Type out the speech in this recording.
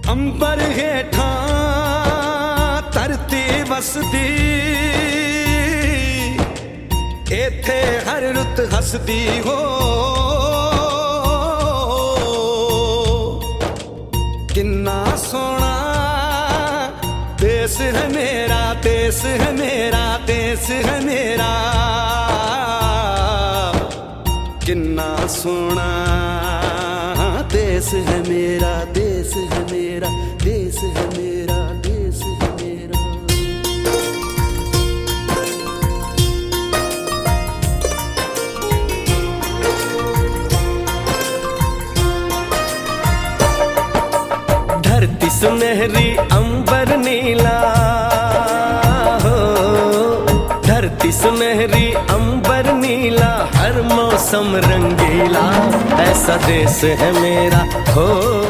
अंबर हेठा धरती वसदी, इथे हर रुत हसदी हो। किन्ना सोना देश है मेरा, देश है मेरा, देश है मेरा। किन्ना सोना देश है मेरा, देश है मेरा, देश है मेरा, देश है मेरा। धरती सुनहरी अंबर नीला हो, धरती सुनहरी अंबर नीला, हर मौसम रंगीला, ऐसा देश है मेरा हो।